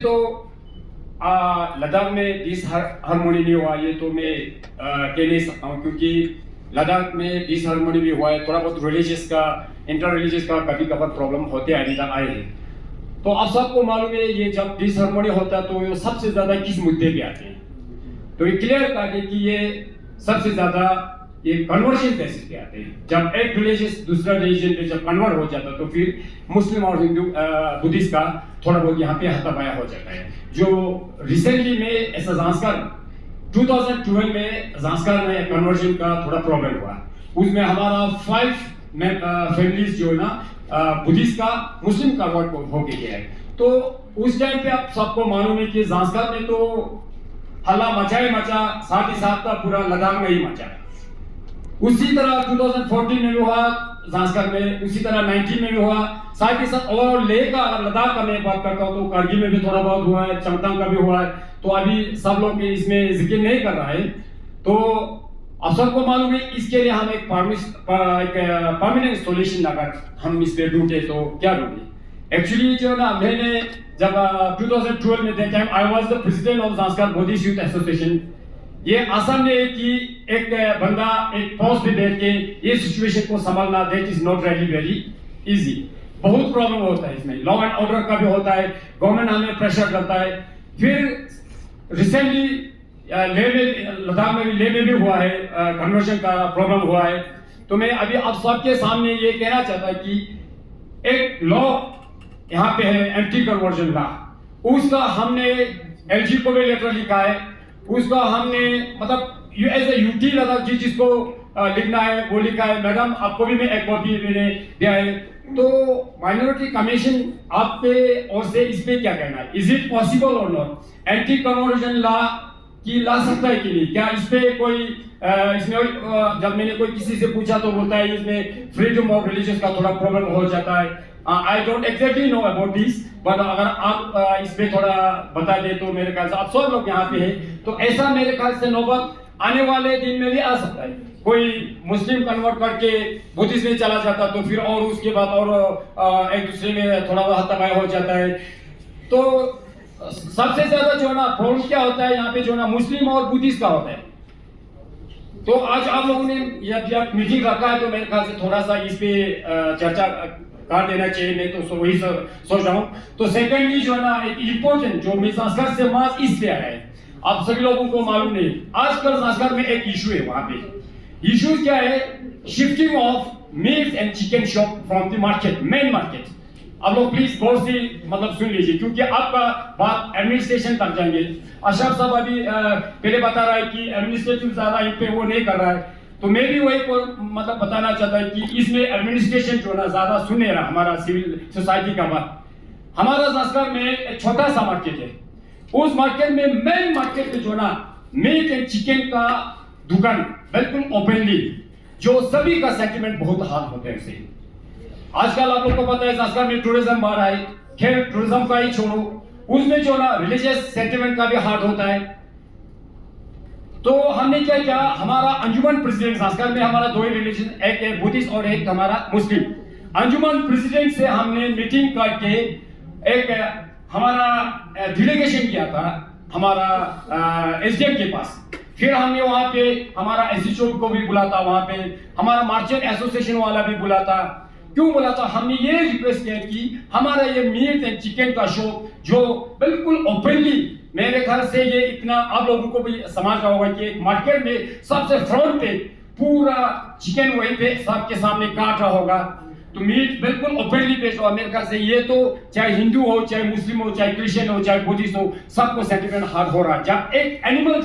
तो लद्दाख में डिसहार्मोनी नहीं हुआ, ये तो मैं कह नहीं सकता हूँ, क्योंकि लद्दाख में डिसहार्मोनी भी हुआ है। थोड़ा बहुत रिलीजियस का, इंटर रिलीजियस का कभी कभार प्रॉब्लम होते अभी तक आए हैं। तो आप सबको मालूम है ये जब डिसहार्मोनी होता है तो ये सबसे ज्यादा किस मुद्दे पे आते हैं, तो ये क्लियर था कि ये सबसे ज्यादा ये कन्वर्शन बेसिस पे आते हैं। जब एक रिलीजियस दूसरा रिलीजन पे जब कन्वर्ट हो जाता है तो फिर मुस्लिम और हिंदू बुद्धिस्ट का थोड़ा बहुत यहाँ पे हाथापाया हो जाता है। जो रिसेंटली में ऐसा संस्कार 2012 में संस्कार में कन्वर्जन का थोड़ा प्रॉब्लम हुआ, उसमें हमारा 5 फैमिलीज जो है ना बुद्धिस्ट का मुस्लिम कन्वर्ट हो गया है। तो उस टाइम पे आप सबको मालूम है कि संस्कार में तो हल्ला मचा, साथ ही साथ पूरा लद्दाख में ही मचा। उसी तरह 2014 में भी हुआ संस्कार में, उसी तरह 19 में भी हुआ, साथ ही साथ और लेह का अगर लद्दाख का मैं बात करता हूँ तो कारगिल में भी थोड़ा बहुत हुआ है, चमतंग का भी हुआ है। तो अभी सब लोग इसमें जिक्र नहीं कर रहा है। तो आप सबको मालूम है इसके लिए हम एक परमानेंट सॉल्यूशन अगर हम इस पे ढूंढे तो क्या ढूंढे। एक्चुअली जो ना मैंने जब 2012 में देखा, I was the president of संस्कार बुद्धिस्ट यूथ एसोसिएशन। ये आसान है कि एक बंदा एक पोस्ट पे बैठ के ये सिचुएशन को संभालना, that is not really very easy. बहुत प्रॉब्लम होता है इसमें, लॉ एंड ऑर्डर का भी होता है, गवर्नमेंट हमें प्रेशर करता है। फिर रिसेंटली लद्दाख में भी, लेह में भी हुआ है, कन्वर्शन का प्रॉब्लम हुआ है। तो मैं अभी आप सबके सामने ये कहना चाहता कि एक लॉ यहाँ पे है, एंटी कन्वर्जन लॉ, उसका हमने एलजी को भी लेटर लिखा है, उसका हमने मतलब एज ए यूटी लद्दाख जी जिसको लिखना है वो लिखा है। मैडम आपको भी मैं एक कॉपी मैंने दिया है। तो माइनॉरिटी कमीशन आप पे और से इस पे क्या कहना है, इज इट पॉसिबल और नॉट, एंटी कन्वर्जन लॉ की ला सकता है कि नहीं, क्या इस पे कोई इसमें जब मैंने कोई किसी से पूछा तो बोलता है इसमें फ्रीडम ऑफ रिलीजियस का थोड़ा प्रॉब्लम हो जाता है। I don't exactly know about this, but अगर आप इस पे थोड़ा बता दे तो मेरे ख्याल से आप सब लोग यहाँ पे हैं, तो ऐसा मेरे ख्याल से नौबत आने वाले दिन में भी आ सकता है। कोई मुस्लिम कन्वर्ट करके बुद्धिस्ट में चला जाता तो फिर और उसके बाद और एक दूसरे में थोड़ा बहुत हाथापाई हो जाता है। तो सबसे ज्यादा जो ना प्रॉब्लम क्या होता है यहाँ पे जो ना मुस्लिम और बुद्धिस्ट का होता है। तो आज आप लोगों ने जब मीटिंग रखा है तो मेरे ख्याल से थोड़ा सा इस पे चर्चा कर देना चाहिए, मैं तो वही सोच रहा हूँ। तो सेकेंडली जो है ना एक इम्पोर्टेंट जो मैं संस्कार से मास इसलिए आया है, आप सभी लोगों को मालूम नहीं, आजकल संस्कार में एक इशू है। वहां पे इशू क्या है, shifting of meat and chicken shop from the market, main market. आप लोग प्लीज गौर से मतलब सुन लीजिए, क्योंकि आपका बात एडमिनिस्ट्रेशन तक जाएंगे। अशरफ साहब अभी पहले बता रहा है कि एडमिनिस्ट्रेटिव ज्यादा इन पे वो नहीं कर रहा है, तो मैं भी वही को मतलब बताना चाहता है कि इसमें एडमिनिस्ट्रेशन जो ना ज्यादा सुन नहीं रहा हमारा सिविल सोसाइटी का बात। हमारा संस्कार में एक छोटा सा मार्केट है, उस मार्केट में मेन मार्केट पे जो ना मीट एंड चिकन का दुकान बिल्कुल ओपनली, जो सभी का सेंटिमेंट बहुत हार्ड होते हैं उससे। आजकल आप लोग को पता है संस्कार में टूरिज्म बढ़ रहा है, खैर टूरिज्म का ही छोड़ो, उसमें जो ना रिलीजियस सेंटिमेंट का भी हार्ड होता है। तो हमने क्या किया, हमारा अंजुमन प्रेसिडेंट संस्कार में हमारा दो ही रिलीजन, एक है बुद्धिस्ट और एक हमारा मुस्लिम। अंजुमन प्रेसिडेंट से हमने मीटिंग करके एक हमारा डेलीगेशन किया था हमारा एसडीएम के पास। फिर हमने वहां पे हमारा एसएचओ को भी बुला था, वहां पे हमारा मार्चेंट एसोसिएशन वाला भी बुला था। क्यों बोला था, हमने ये रिक्वेस्ट किया कि हमारा ये मीट एंड चिकन का शॉप जो बिल्कुल ओपनली, मेरे ख्याल से ये इतना आप लोगों को भी समझ रहा होगा कि मार्केट में सबसे फ्रंट पे पूरा चिकन वहीं पे सबके सामने काट रहा होगा, तो मीट बिल्कुल ओपनली पेश हुआ। मेरे ख्याल से ये तो चाहे हिंदू हो, चाहे मुस्लिम हो, चाहे क्रिश्चियन हो, चाहे बुद्धिस्ट हो, सबको सेंटिमेंट हार्ड हो रहा है। जब एक एनिमल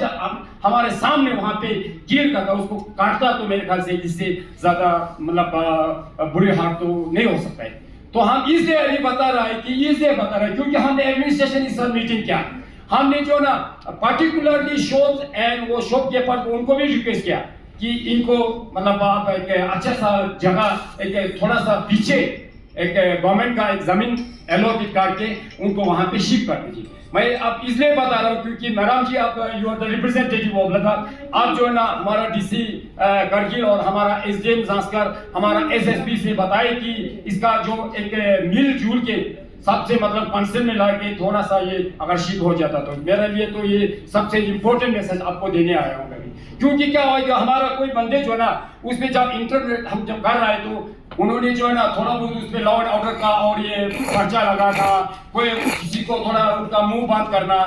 हमारे सामने वहां पे गिर करता उसको काटता, तो मेरे ख्याल से इससे ज्यादा मतलब बुरे हाथ तो नहीं हो सकता है। तो हम इसलिए अभी बता रहा है कि इसलिए बता रहा है क्योंकि हमने एडमिनिस्ट्रेशन इस मीटिंग किया, हमने जो ना पर्टिकुलरली शॉप्स एंड वो शॉपकीपर को उनको भी रिक्वेस्ट किया कि इनको मतलब आप एक अच्छा सा जगह एक थोड़ा सा पीछे एक गवर्नमेंट का एक जमीन एलोकेट करके उनको वहां पे शिफ्ट कर दीजिए। मैं अब इसलिए बता रहा हूँ क्योंकि मैडम जी आप you are the representative of Ladakh, आप जो है ना हमारा डीसी करगिल और हमारा एसडीएम संस्कार हमारा एसएसपी से बताए कि इसका जो एक मिलजुल के सबसे मतलब कंसर्न में लाके थोड़ा सा ये अगर शिप हो जाता तो मेरे लिए तो ये सबसे इम्पोर्टेंट मैसेज आपको देने आया हूँ अभी। क्योंकि क्या होगा, हमारा कोई बंदे जो है ना उसमें जब इंटरनेट हम जब कर रहे तो उन्होंने जो है ना थोड़ा बहुत उसमें लॉ एंड ऑर्डर का और ये खर्चा लगा था, कोई किसी को थोड़ा उनका मुंह बंद करना,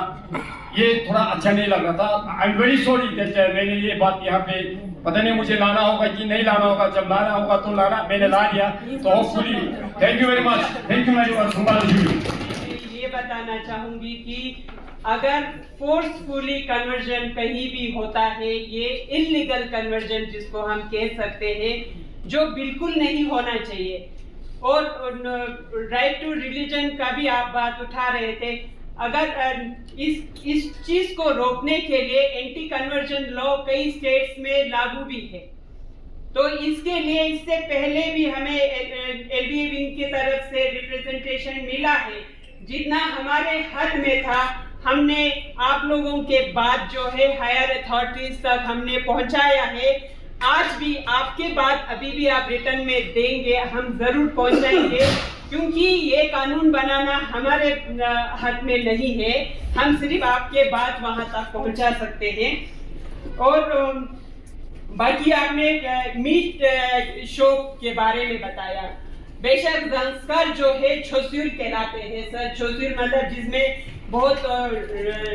ये थोड़ा अच्छा नहीं लग रहा था। I am very sorry that मैंने ये बात यहाँ पे पता नहीं मुझे लाना होगा कि नहीं लाना होगा, जब लाना होगा तो लाना, मैंने ला लिया तो hopefully. Thank you very much, thank you very much. ये बताना चाहूंगी कि अगर फोर्सफुली कन्वर्जन कहीं भी होता है, ये इलीगल कन्वर्जन जिसको हम कह सकते हैं, जो बिल्कुल नहीं होना चाहिए। और राइट टू रिलीजन का भी आप बात उठा रहे थे। अगर इस चीज को रोकने के लिए एंटी कन्वर्जन लॉ कई स्टेट्स में लागू भी है, तो इसके लिए इससे पहले भी हमें एलडीए विंग की तरफ से रिप्रेजेंटेशन मिला है। जितना हमारे हद में था हमने आप लोगों के बात जो है हायर अथॉरिटीज तक हमने पहुंचाया है। आज भी आपके बात अभी भी आप रिटर्न में देंगे, हम जरूर पहुंचाएंगे, क्योंकि ये कानून बनाना हमारे हाथ में नहीं है, हम सिर्फ आपके बात वहां तक पहुंचा सकते हैं। और बाकी आपने मीट शो के बारे में बताया। बेशक संस्कार जो है छोस्यूल कहलाते हैं सर। छोस्यूल मतलब जिसमें बहुत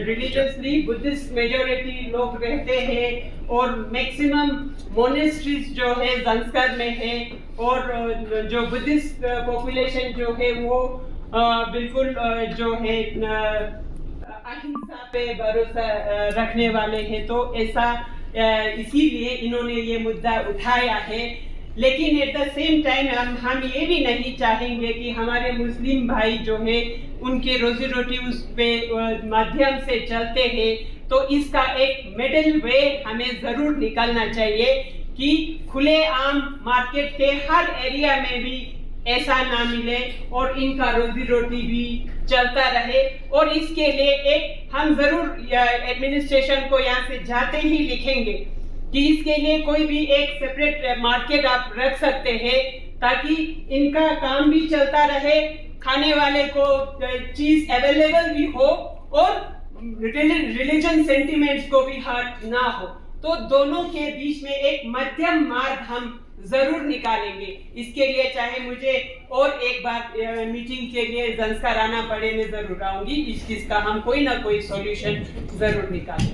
रिलीजियसली बुद्धिस्ट मेजोरिटी लोग रहते हैं और मैक्सिमम मोनेस्ट्रीज जो है संस्कार में है, और जो बुद्धिस्ट पॉपुलेशन जो है वो बिल्कुल जो है अहिंसा पे भरोसा रखने वाले हैं। तो ऐसा इसीलिए इन्होंने ये मुद्दा उठाया है। लेकिन एट द सेम टाइम हम ये भी नहीं चाहेंगे कि हमारे मुस्लिम भाई जो है उनके रोजी रोटी उस पे माध्यम से चलते हैं, तो इसका एक मिडिल वे हमें जरूर निकालना चाहिए कि खुले आम मार्केट के हर एरिया में भी ऐसा ना मिले और इनका रोजी रोटी भी चलता रहे। और इसके लिए एक हम जरूर एडमिनिस्ट्रेशन को यहाँ से जाते ही लिखेंगे कि इसके लिए कोई भी एक सेपरेट मार्केट आप रख सकते हैं, ताकि इनका काम भी चलता रहे, खाने वाले को चीज अवेलेबल भी हो और रिलीजन सेंटिमेंट्स को भी हर्ट ना हो। तो दोनों के बीच में एक मध्यम मार्ग हम जरूर निकालेंगे। इसके लिए चाहे मुझे और एक बार मीटिंग के लिए संस्कार आना पड़े, मैं जरूर आऊंगी। इस चीज का हम कोई ना कोई सॉल्यूशन जरूर निकालेंगे।